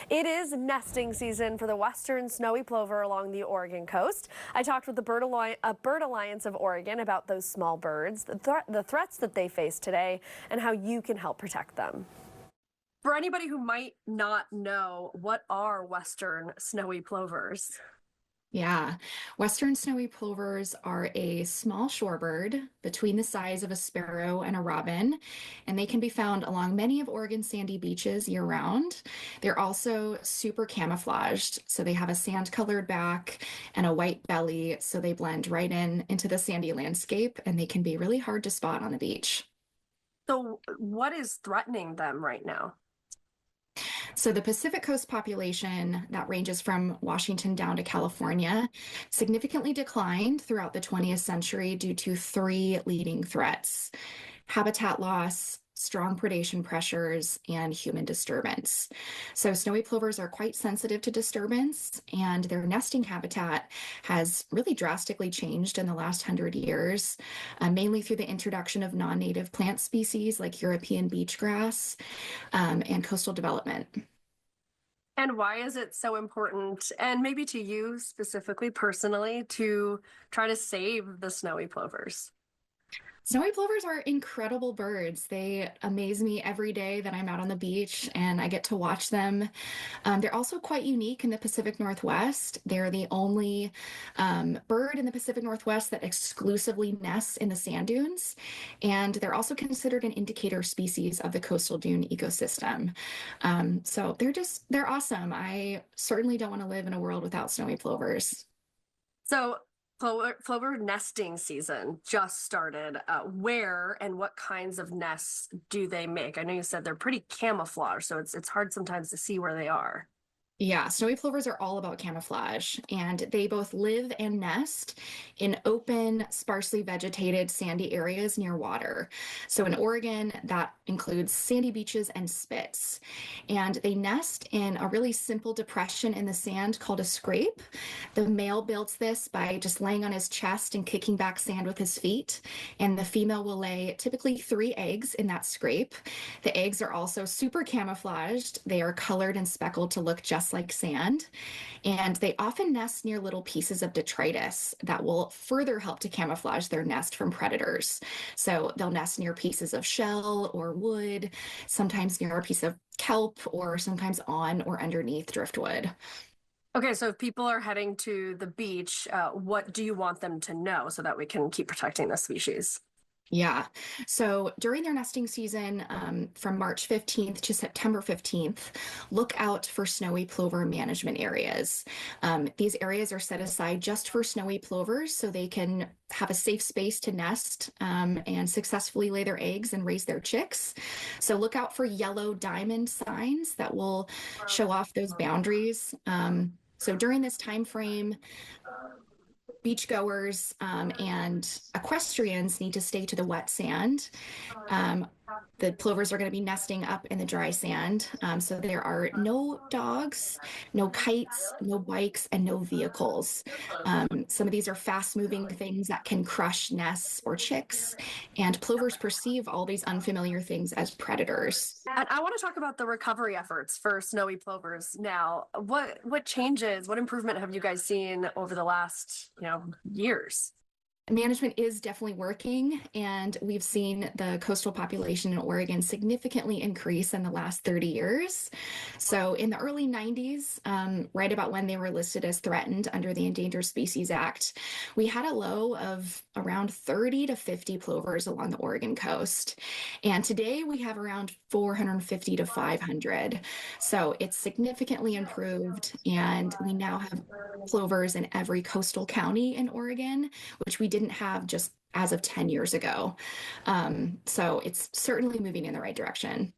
It is nesting season for the Western Snowy Plover along the Oregon coast. I talked with the Bird Alliance of Oregon about those small birds, the threats that they face today, and how you can help protect them. For anybody who might not know, what are Western Snowy Plovers? Yeah, Western snowy plovers are a small shorebird between the size of a sparrow and a robin, and they can be found along many of Oregon's sandy beaches year-round. They're also super camouflaged, so they have a sand-colored back and a white belly, so they blend right into the sandy landscape, and they can be really hard to spot on the beach. So, what is threatening them right now? So the Pacific Coast population that ranges from Washington down to California significantly declined throughout the 20th century due to three leading threats: habitat loss, strong predation pressures, and human disturbance. So snowy plovers are quite sensitive to disturbance, and their nesting habitat has really drastically changed in the last 100 years, mainly through the introduction of non-native plant species like European beachgrass, and coastal development. And why is it so important, and maybe to you specifically, personally, to try to save the snowy plovers? Snowy plovers are incredible birds. They amaze me every day that I'm out on the beach and I get to watch them. They're also quite unique in the Pacific Northwest. They're the only bird in the Pacific Northwest that exclusively nests in the sand dunes. And they're also considered an indicator species of the coastal dune ecosystem. So they're awesome. I certainly don't want to live in a world without snowy plovers. So, plover nesting season just started. Where and what kinds of nests do they make? I know you said they're pretty camouflaged, so it's hard sometimes to see where they are. Yeah, snowy plovers are all about camouflage, and they both live and nest in open, sparsely vegetated, sandy areas near water. So in Oregon, that includes sandy beaches and spits. And they nest in a really simple depression in the sand called a scrape. The male builds this by just laying on his chest and kicking back sand with his feet. And the female will lay typically 3 eggs in that scrape. The eggs are also super camouflaged. They are colored and speckled to look just like sand, and they often nest near little pieces of detritus that will further help to camouflage their nest from predators. So they'll nest near pieces of shell or wood, sometimes near a piece of kelp, or sometimes on or underneath driftwood. Okay, so if people are heading to the beach, what do you want them to know so that we can keep protecting the species? Yeah. So during their nesting season, from March 15th to September 15th, look out for snowy plover management areas. These areas are set aside just for snowy plovers so they can have a safe space to nest, and successfully lay their eggs and raise their chicks. So look out for yellow diamond signs that will show off those boundaries. So during this time frame, beachgoers, and equestrians need to stay to the wet sand. Um, the plovers are going to be nesting up in the dry sand. So there are no dogs, no kites, no bikes, and no vehicles. Some of these are fast moving things that can crush nests or chicks, and plovers perceive all these unfamiliar things as predators. And I want to talk about the recovery efforts for snowy plovers now. What changes, what improvement have you guys seen over the last, years? Management is definitely working, and we've seen the coastal population in Oregon significantly increase in the last 30 years. So in the early 90s, right about when they were listed as threatened under the Endangered Species Act, we had a low of around 30 to 50 plovers along the Oregon coast. And today we have around 450 to 500. So it's significantly improved, and we now have plovers in every coastal county in Oregon, which we didn't have just as of 10 years ago. So it's certainly moving in the right direction.